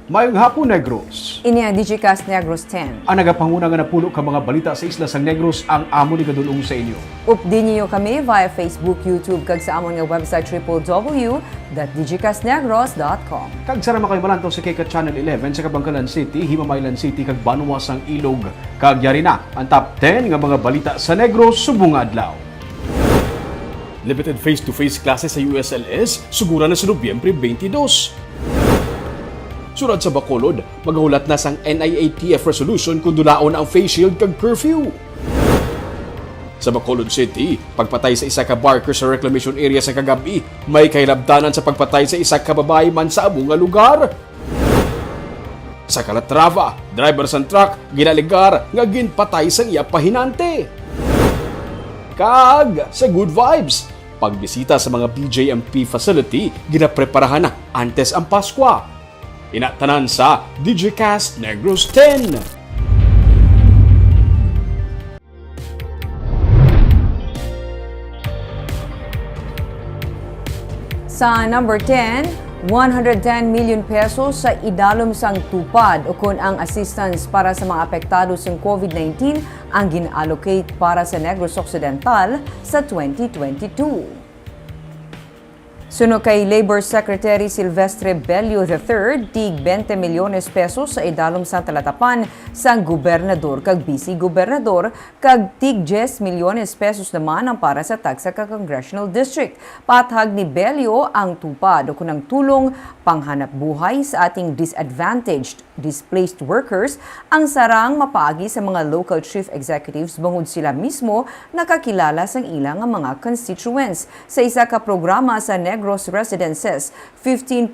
Mayong hapon, Negros. Ini ang Digicast Negros X. Ang nagapanguna nga napulo ka mga balita sa isla sang Negros ang amo ni kadulong sa inyo. Update niyo kami via Facebook, YouTube, kag sa amon nga website www.digicastnegros.com. Kag sarama kayo malantaw sa Keka Channel 11 sa Kabangkalan City, Himamaylan City, kag Banuasang Ilog. Kag yari na ang top 10 nga mga balita sa Negros subong adlaw. Limited face-to-face klase sa USLS, sugura na sa Nobyembre 22. Surad sa Bacolod, maghulat na sang NIATF resolution kung dulaon ang face shield kag curfew. Sa Bacolod City, pagpatay sa isa ka barker sa reclamation area sa kagabi, may kahilabdanan sa pagpatay sa isa ka babae man sa amo nga lugar. Sa Calatrava, driver sa truck ginaligar nga ginpatay sang iya pahinante. Kag sa Good Vibes, pagbisita sa mga BJMP facility ginapreparahan na antes ang Paskwa. Inatanan sa Digicast Negros X. Sa number 10, 110 million pesos sa idalom sang tupad o kung ang assistance para sa mga apektado sa COVID-19 ang gin-allocate para sa Negros Occidental sa 2022. Suno kay Labor Secretary Silvestre Bello III, tig 20 milyones pesos sa idalom sa talatapan sang gobernador kag vice-gobernador kag tig 10 milyones pesos naman ang para sa tagsa ka Congressional District. Pathag ni Bello ang tupad o kunang tulong panghanap buhay sa ating disadvantaged, displaced workers ang sarang mapaagi sa mga local chief executives bangod sila mismo nakakilala sang ilang mga constituents. Sa isa ka programa sa Negros Residences, 15.3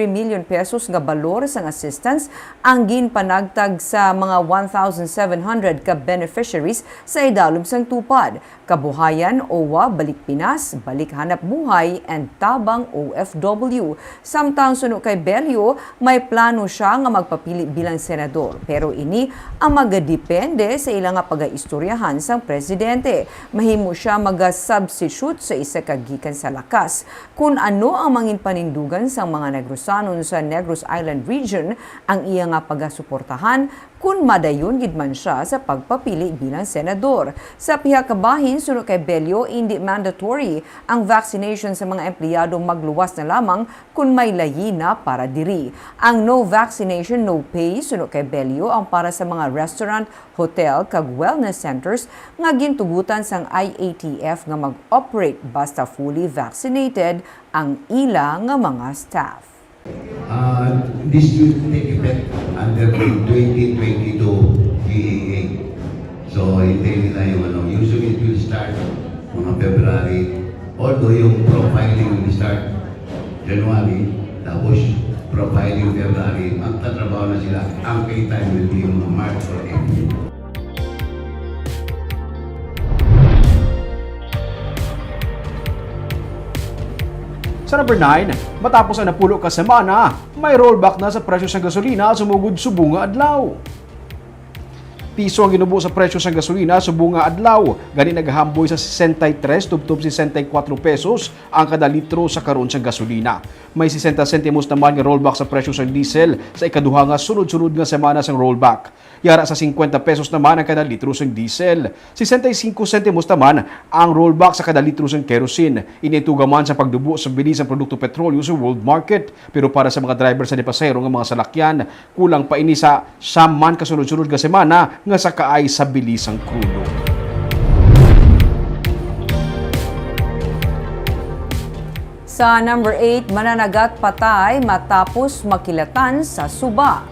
million pesos nga balor sang assistance ang ginpanagtag sa mga 1,700 ka beneficiaries sa idalom sang tupad. Kabuhayan, OWA, Balik Pinas, Balik Hanap Buhay, and Tabang OFW. Samtang suno kay Bello, may plano siya nga magpapili bilang senador. Pero ini ang magadepende sa ilang pag-aistoryahan sang presidente. Mahimo siya mag-substitute sa isa kagikan sa lakas. Kung ano ang mangin panindugan sa mga Negrosanon sa Negros Island Region, ang iya nga pagasuportahan kung madayon gid man siya sa pagpapili bilang senador. Sa piha ka bahin, suno kay Bello, hindi mandatory ang vaccination sa mga empleyado magluwas na lamang kung may layi na para diri. Ang no vaccination, no pay, suno kay Bello, ang para sa mga restaurant, hotel, kag wellness centers nga gintugutan sang IATF nga mag-operate basta fully vaccinated ang ilang mga staff. This will take effect under the 2022 GAA. So, hintayin nila yung usually it will start mga February. Although yung profiling will start January, tapos profiling February, magtatrabaho na sila. Ang pay time will be yung March or April. Sa number 9, matapos ang napulo ka semana, may rollback na sa presyo ng gasolina sumugod subong nga adlaw. Piso ang ginubo sa presyo ng gasolina subong nga adlaw, gani naghamboy sa 63 tubtob 64 pesos ang kada litro sa karon sa gasolina. May 60 sentimos naman nga rollback sa presyo ng diesel sa ikaduha nga sunod-sunod nga semana sang rollback. Yara sa 50 pesos naman ang kada litro ng diesel. 65 sentimos naman ang rollback sa kada litro ng kerosene. Initugaman sa pagdubo sa bilis ng produkto petrolyo sa world market. Pero para sa mga driver sa depasero nga mga salakyan, kulang pa ini sa saman kasunod-sunod nga semana nga sa kaay sa bilis ng krudo. Sa number 8, mananagat patay matapos makilatan sa Suba.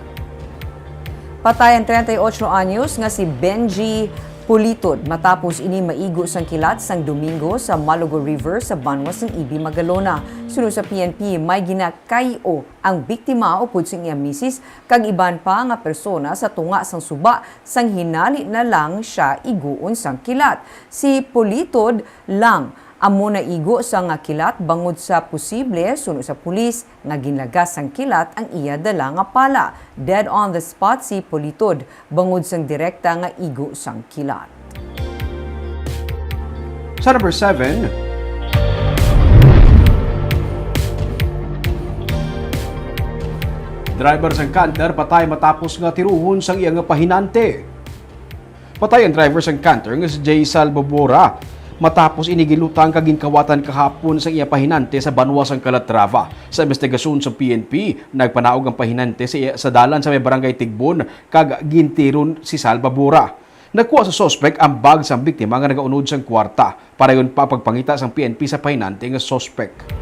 Patay ang 38 anyos nga si Benji Pulitod matapos ini maigo sang kilat sang Domingo sa Malugo River sa Banwas ng Ibi, Magalona. Sunod sa PNP, may ginakayo ang biktima upod sa iyang misis kag iban pa nga persona sa tunga sang Suba sang hinali na lang siya iguon sang kilat. Si Pulitod lang amo na igo sa nga kilat bangod sa posible suno sa pulis nga ginlagas sang kilat ang iya dala nga pala. Dead on the spot si Pulitod bangod sang direkta nga igo sang kilat. Sa number 7, Driver sang canter patay matapos nga tiruhon sang iyang pahinante. Patay ang driver sang canter nga si Jay Salvabora matapos inigilutang kaginkawatan kahapon sa iya pahinante sa Banwa sang Calatrava. Sa investigasyon sa PNP, nagpanaog ang pahinante sa dalan sa may barangay Tigbon kag gintiron si Salvabora. Nakuha sa suspect ang bag sang biktima nga nagaunod sang kwarta. Para yun pa pagpangita sang PNP sa pahinante nga suspect.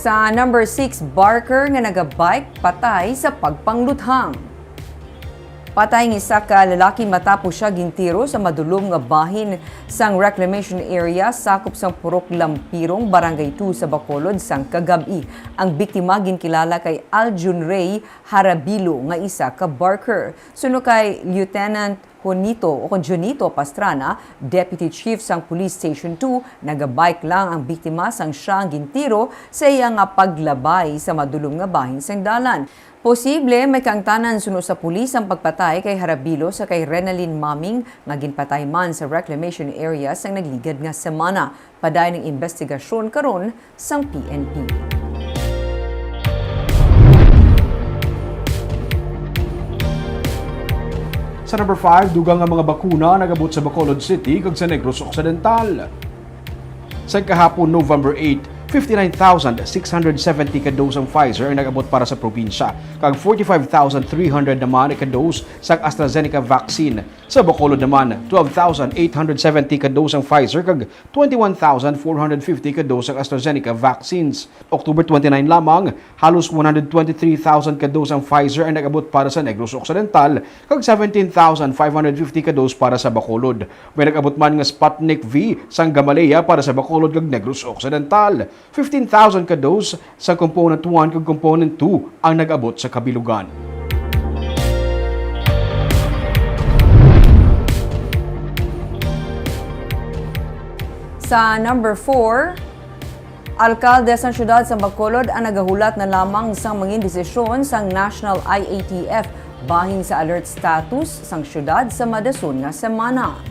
Sa number 6, barker nga nagabike patay sa pagpangluthang. Patay ng isa ka lalaki matapos siya gintiro sa madulom nga bahin sang reclamation area sakop sang Purok Lampirong, Barangay 2 sa Bacolod sang kagabi. Ang biktima ginkilala kay Aljun Ray Harabilo nga isa ka barker. Suno kay Lieutenant Jonito Pastrana, Deputy Chief sang Police Station 2, nagabike lang ang biktima sang siyang gintiro sa iya nga paglabay sa madulom nga bahin sang dalan. Posible may kaangtanan suno sa pulis ang pagpatay kay Harabilo sa kay Renalyn Maming nga ginpatay man sa reclamation area sang nagligad nga semana. Paday ng investigasyon karon sang PNP. Sa number 5, dugang nga mga bakuna nagabot sa Bacolod City kag sa Negros Occidental. Sa kahapon November 8, 59,670 ka dose ang Pfizer ang nagabot para sa probinsya, kag 45,300 naman ka dose sa AstraZeneca vaccine. Sa Bacolod naman, 12,870 ka dose ang Pfizer kag 21,450 ka dose ang AstraZeneca vaccines. October 29 lamang, halos 123,000 ka dose ang Pfizer ang nagabot para sa Negros Occidental, kag 17,550 ka dose para sa Bacolod. May nagabot man nga Sputnik V sang Gamaleya para sa Bacolod kag Negros Occidental. 15,000 ka dose sa Component 1 kag Component 2 ang nag-abot sa kabilugan. Sa number 4, alkalde sa siyudad sa Bacolod ang nagahulat na lamang sang mga desisyon sang National IATF bahin sa alert status sang siyudad sa madason nga semana.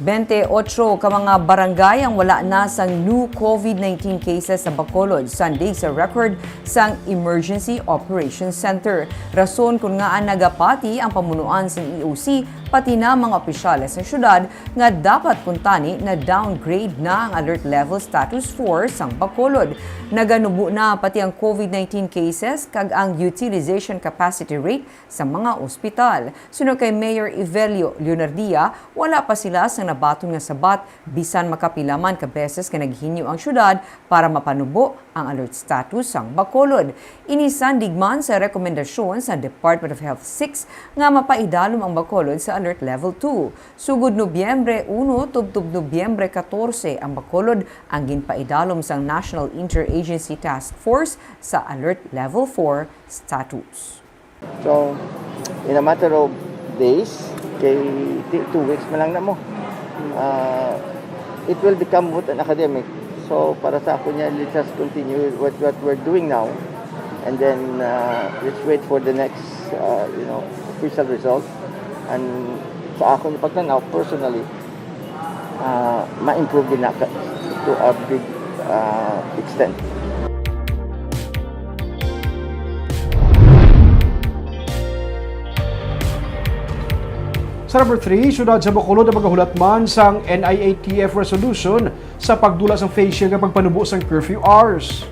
28 ka mga barangay ang wala na sang new COVID-19 cases sa Bacolod Sunday sa record sang Emergency Operations Center. Rason kung nga nagapati ang pamunuan sang EOC pati na mga opisyales ng syudad nga dapat kuntani na downgrade na ang alert level status 4 sang Bacolod. Naganubo na pati ang COVID-19 cases kag ang utilization capacity rate sa mga ospital. Suno kay Mayor Evelio Leonardia, wala pa sila sang nabaton nga sabat bisan makapilaman ka beses nga naghinyo ang syudad para mapanubo ang alert status sang Bacolod. Inisandig man sa rekomendasyon sa Department of Health 6 nga mapaidalom ang Bacolod sa alert level 2. Sugod Nobyembre 1 tubtub Nobyembre 14 ang Bacolod ang ginpaidalom sang National Interagency Task Force sa alert level 4 status. So, in a matter of days, kay 2 weeks man lang na mo, it will become what an academic. So, para sa ako niya, let's just continue what we're doing now. And then, let's wait for the next, official result. And sa ako niya pagtanaw, personally, ma-improve din na to a big extent. Sa number 3, syudad sa Bacolod na magahulat man sang NIATF resolution sa pagdula sang face shield kapag panubo sang curfew hours.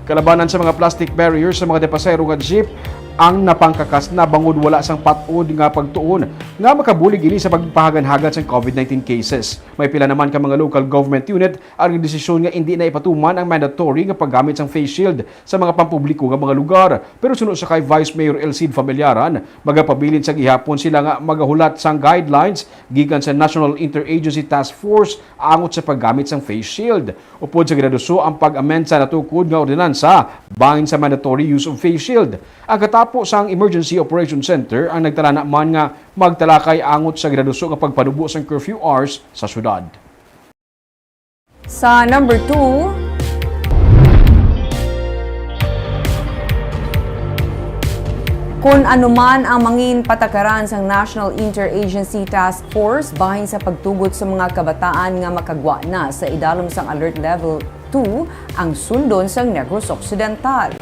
Kalabanan sa mga plastic barriers sa mga depasayro nga jeep ang napangkakas na bangod wala sang patod nga pagtuon nga makabulig ini sa pagpahagan-hagan sa COVID-19 cases. May pila naman ka mga local government unit ang desisyon nga hindi na ipatuman ang mandatory nga paggamit sang face shield sa mga pampubliko nga mga lugar. Pero sunod sa kay Vice Mayor Elcid Familiaran, magapabilin sa gihapon sila nga magahulat sang guidelines gikan sa National Interagency Task Force angot sa paggamit sang face shield. Upod sa ginaduso ang pag-amend sa natukod nga ordinansa bahin sa mandatory use of face shield. Ang katapos sang Emergency Operations Center ang nagtala na man nga magtalakay angot sa graduso nga pagpanubo sang curfew hours sa syudad. Sa number 2, Kung anuman ang mangin patakaran sa National Interagency Task Force bahin sa pagtugot sa mga kabataan nga makagwa na sa idalom sang Alert Level 2 ang sundon sa Negros Occidental.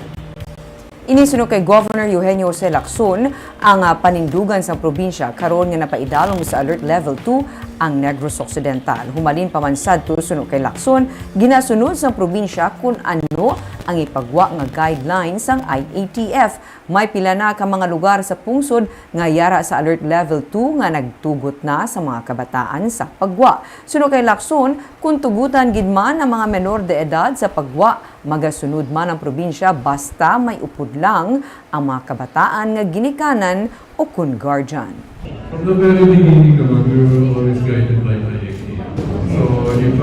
Inisunod kay Governor Eugenio Jose Lacson ang panindugan sa probinsya karon nga napaidalom sa Alert Level 2 ang Negros Occidental. Humalin pamansad sunod kay Lacson, ginasunod sa probinsya kung ano ang ipagwa nga guidelines sang IATF. May pila na ka mga lugar sa pungsod nga yara sa Alert Level 2 nga nagtugot na sa mga kabataan sa pagwa. Sunod kay Lacson, kung tugutan gid man ang mga menor de edad sa pagwa, magasunod man ang probinsya basta may upod lang ang mga kabataan nga ginikanan o kun guardian. From the very beginning naman, we were always guided by IATF. So if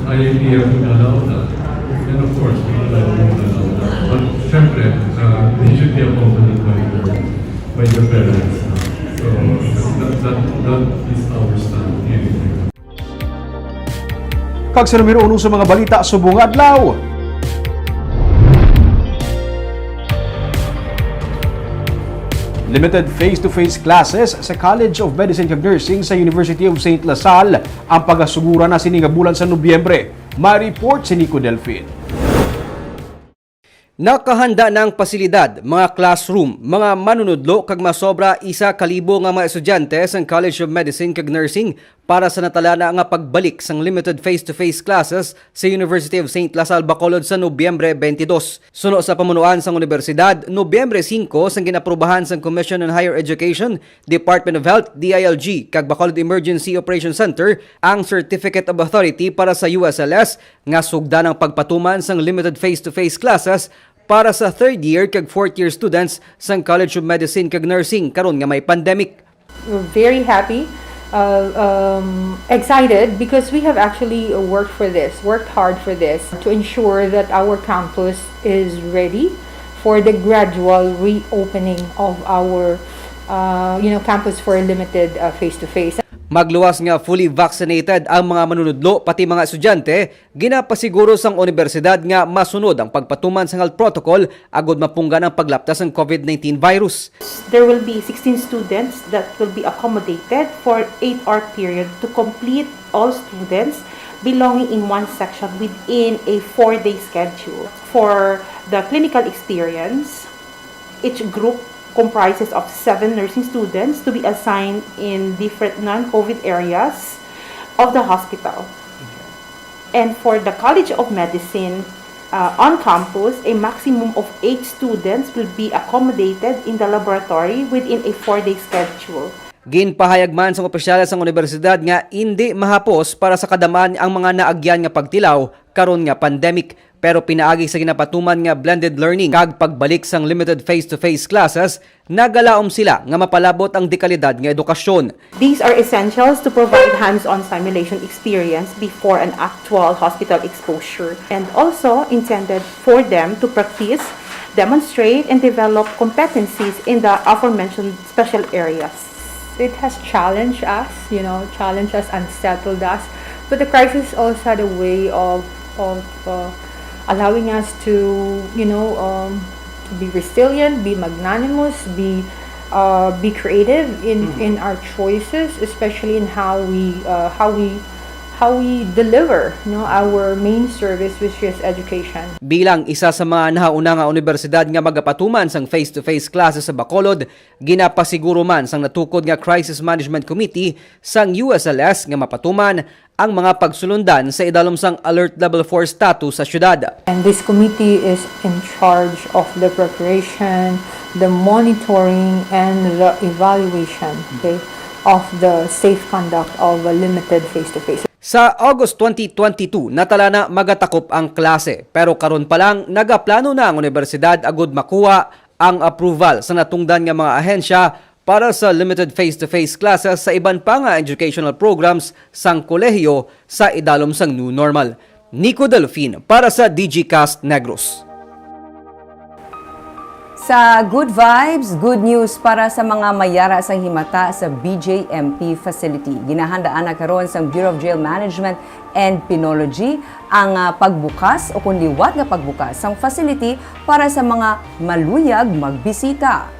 IATF would allow that, then of course we would allow that. But syempre, they should be accompanied by the parents. So that is our stand. Kag sa numero 1 sa mga balita subong adlaw. Limited face-to-face classes sa College of Medicine ug Nursing sa University of St. LaSalle ang pagasugura na sini nga bulan sa Nobyembre. May report si Nico Delfin. Nakahanda ng pasilidad, mga classroom, mga manunudlo kag masobra 1,000 nga mga estudyante sa College of Medicine kag Nursing para sa natalana nga pagbalik sang limited face-to-face classes sa University of St. LaSalle Bacolod sa Nobyembre 22. Suno sa pamunuan sang universidad, Nobyembre 5 sang ginaprubahan sang Commission on Higher Education, Department of Health, DILG kag Bacolod Emergency Operations Center ang Certificate of Authority para sa USLS nga sugda ng pagpatuman sang limited face-to-face classes para sa third year kag fourth year students sang College of Medicine kag Nursing karon nga may pandemic. We're very happy, excited because we have actually worked hard for this to ensure that our campus is ready for the gradual reopening of our campus for limited face-to-face. Magluwas nga fully vaccinated ang mga manunudlo pati mga estudyante, ginapasiguro sang universidad nga masunod ang pagpatuman sa health protocol agod mapunggan ang paglaptas ng COVID-19 virus. There will be 16 students that will be accommodated for 8-hour period to complete all students belonging in one section within a 4-day schedule. For the clinical experience, each group comprises of 7 nursing students to be assigned in different non-COVID areas of the hospital. And for the College of Medicine, on campus, a maximum of 8 students will be accommodated in the laboratory within a 4-day schedule. Ginpahayag man sa opisyal sa universidad nga hindi mahapos para sa kadaman ang mga naagyan nga pagtilaw karon nga pandemic, pero pinaagi sa ginapatuman nga blended learning kag pagbalik sang limited face-to-face classes, nagalaom sila nga mapalabot ang dekalidad nga edukasyon. These are essentials to provide hands-on simulation experience before an actual hospital exposure, and also intended for them to practice, demonstrate, and develop competencies in the aforementioned special areas. It has challenged us, unsettled us, but the crisis also had a way of allowing us to be resilient, be magnanimous, be creative in our choices, especially in how we deliver our main service, which is education. Bilang isa sa mga nahauna nga universidad nga magapatuman sang face-to-face classes sa Bacolod, ginapasiguro man sang natukod nga Crisis Management Committee sang USLS nga mapatuman ang mga pagsulundan sa idalom sang Alert Level 4 status sa syudad. And this committee is in charge of the preparation, the monitoring, and the evaluation of the safe conduct of a limited face-to-face. Sa August 2022, natala na magatakop ang klase, pero karon pa lang nagaplano na ang universidad agud makuha ang approval sa natungdan nga mga ahensya para sa limited face-to-face classes sa iban pa nga educational programs sang kolehiyo sa idalom sang new normal. Nico Delfin para sa Digicast Negros. Sa good vibes, good news para sa mga mayara sa himata sa BJMP facility. Ginahandaan na karon sa Bureau of Jail Management and Penology ang pagbukas o kung liwat nga pagbukas ng facility para sa mga maluyag magbisita.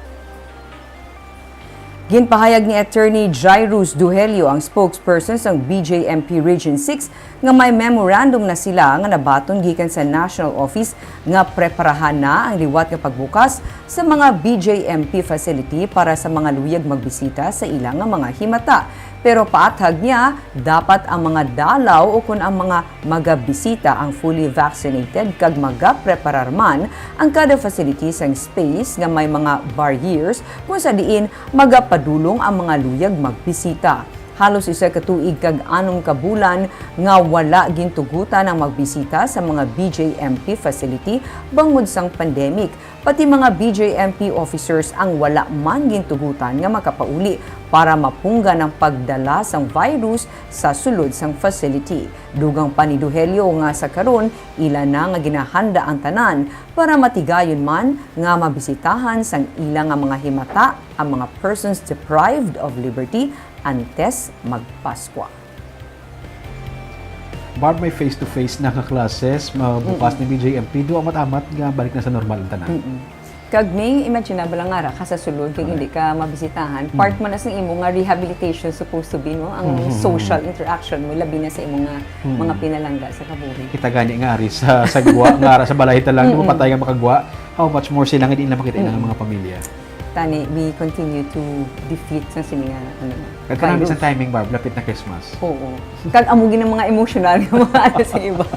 Ginpahayag ni Attorney Jairus Duhelio, ang spokesperson ng BJMP Region 6, nga may memorandum na sila nga nabaton gikan sa National Office nga preparahan na ang liwat nga pagbukas sa mga BJMP facility para sa mga luyag magbisita sa ilang nga mga himata. Pero paathag niya, dapat ang mga dalaw o kung ang mga magabisita ang fully vaccinated kag magapreparar man ang kada facility sang space nga may mga barriers kung sa diin magapadulong ang mga luyag magbisita. Halos isa ka tuig kag 6 ka bulan nga wala gintugutan ang magbisita sa mga BJMP facility bangod sang pandemic. Pati mga BJMP officers ang wala man gintugutan nga makapauli para mapungga ng pagdala sang virus sa sulod sang facility. Dugang pa ni Duhelio nga sa karon ila na nga ginahanda ang tanan para matigayon man nga mabisitahan sang ilang nga mga himata ang mga persons deprived of liberty antes magpaskwa. Barb, may face-to-face na ka-classes, mabukas ni BJMP, doon amat-amat nga balik na sa normal ang tanan. Kag may imaginable nga ra ka sa sulod kag hindi ka mabisitahan, part man na sa imo nga rehabilitation supposed to be, no, ang social interaction mo labi na sa imo nga mga pinalangga sa kabuhi. Kita gani nga ari sa gwa, nga ara sa balay lang, di mo patay nga makagwa, how much more sila nga di na makita ilang mga pamilya. Tani, we continue to defeat sa sininga. Kagkanang isang timing, Barb, lapit na Christmas. Oo. Kag amugin ng mga emotional nga mga ano sa iba.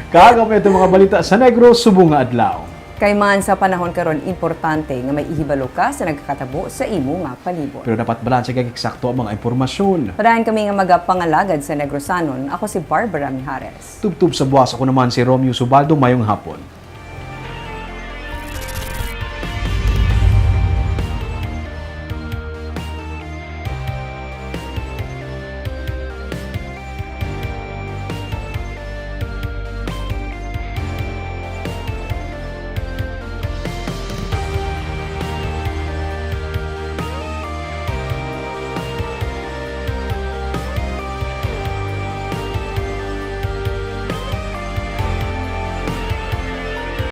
Kagam ito mga balita sa Negros subong nga adlaw. Kay man sa panahon karon importante nga may ihibalo ka sa nagkakatabo sa imo nga palibot. Pero dapat balanse kag eksakto ang mga impormasyon. Parahan kami nga magapangalagad sa Negrosanon. Ako si Barbara Mijares. Tubtub sa buwas ako naman si Romeo Subaldo, mayong hapon.